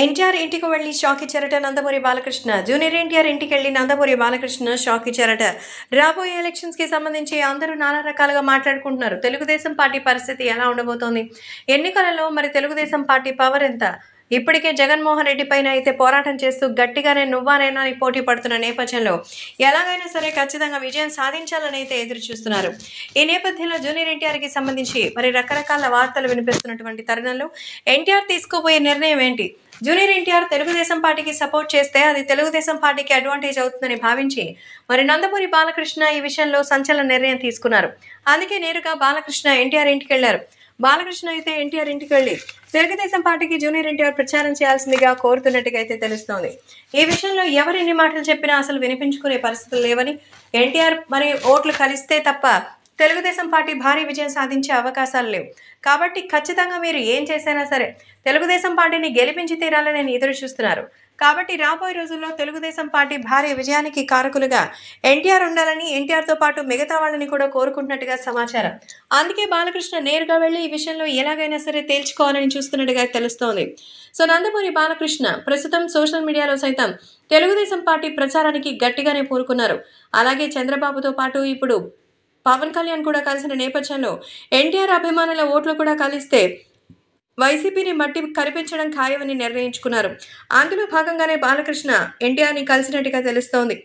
ఎన్టీఆర్ ఇంటికి వెళ్లి షాక్ ఇచ్చారట నందమూరి బాలకృష్ణ. జూనియర్ ఎన్టీఆర్ ఇంటికి వెళ్లి నందమూరి బాలకృష్ణ షాక్ ఇచ్చారట. రాబోయే ఎలక్షన్స్ కి సంబంధించి అందరూ నానా రకాలుగా మాట్లాడుకుంటున్నారు. తెలుగుదేశం పార్టీ పరిస్థితి ఎలా ఉండబోతోంది? ఎన్నికలలో మరి తెలుగుదేశం పార్టీ పవర్ ఎంత? ఇప్పటికే జగన్మోహన్ రెడ్డి పైన అయితే పోరాటం చేస్తూ గట్టిగానే నువ్వానైనా అని పోటీ పడుతున్న నేపథ్యంలో ఎలాగైనా సరే ఖచ్చితంగా విజయం సాధించాలని అయితే ఎదురు చూస్తున్నారు. ఈ నేపథ్యంలో జూనియర్ ఎన్టీఆర్కి సంబంధించి మరి రకరకాల వార్తలు వినిపిస్తున్నటువంటి తరుణంలో ఎన్టీఆర్ తీసుకోబోయే నిర్ణయం ఏంటి? జూనియర్ ఎన్టీఆర్ తెలుగుదేశం పార్టీకి సపోర్ట్ చేస్తే అది తెలుగుదేశం పార్టీకి అడ్వాంటేజ్ అవుతుందని భావించి మరి నందమూరి బాలకృష్ణ ఈ విషయంలో సంచలన నిర్ణయం తీసుకున్నారు. అందుకే నేరుగా బాలకృష్ణ ఎన్టీఆర్ ఇంటికి వెళ్లారు. బాలకృష్ణ అయితే ఎన్టీఆర్ ఇంటికి వెళ్లి తెలుగుదేశం పార్టీకి జూనియర్ ఎన్టీఆర్ ప్రచారం చేయాల్సిందిగా కోరుతున్నట్టుగా అయితే తెలుస్తోంది. ఈ విషయంలో ఎవరు ఎన్ని మాటలు చెప్పినా అసలు వినిపించుకునే పరిస్థితులు లేవని, ఎన్టీఆర్ మరి ఓట్లు కలిస్తే తప్ప తెలుగుదేశం పార్టీ భారీ విజయం సాధించే అవకాశాలు లేవు. కాబట్టి ఖచ్చితంగా మీరు ఏం చేసైనా సరే తెలుగుదేశం పార్టీని గెలిపించి తీరాలని ఎదురు చూస్తున్నారు. కాబట్టి రాబోయే రోజుల్లో తెలుగుదేశం పార్టీ భారీ విజయానికి కారకులుగా ఎన్టీఆర్ ఉండాలని, ఎన్టీఆర్తో పాటు మిగతా వాళ్ళని కూడా కోరుకుంటున్నట్టుగా సమాచారం. అందుకే బాలకృష్ణ నేరుగా వెళ్లి ఈ విషయంలో ఎలాగైనా సరే తేల్చుకోవాలని చూస్తున్నట్టుగా తెలుస్తోంది. సో నందమూరి బాలకృష్ణ ప్రస్తుతం సోషల్ మీడియాలో సైతం తెలుగుదేశం పార్టీ ప్రచారానికి గట్టిగానే పూనుకున్నారు. అలాగే చంద్రబాబుతో పాటు ఇప్పుడు పవన్ కళ్యాణ్ కూడా కలిసిన నేపథ్యంలో ఎన్టీఆర్ అభిమానుల ఓట్లు కూడా కలిస్తే వైసీపీని మట్టి కరిపించడం ఖాయమని నిర్ణయించుకున్నారు. అందులో భాగంగానే బాలకృష్ణ ఎన్టీఆర్ని కలిసినట్టుగా తెలుస్తోంది.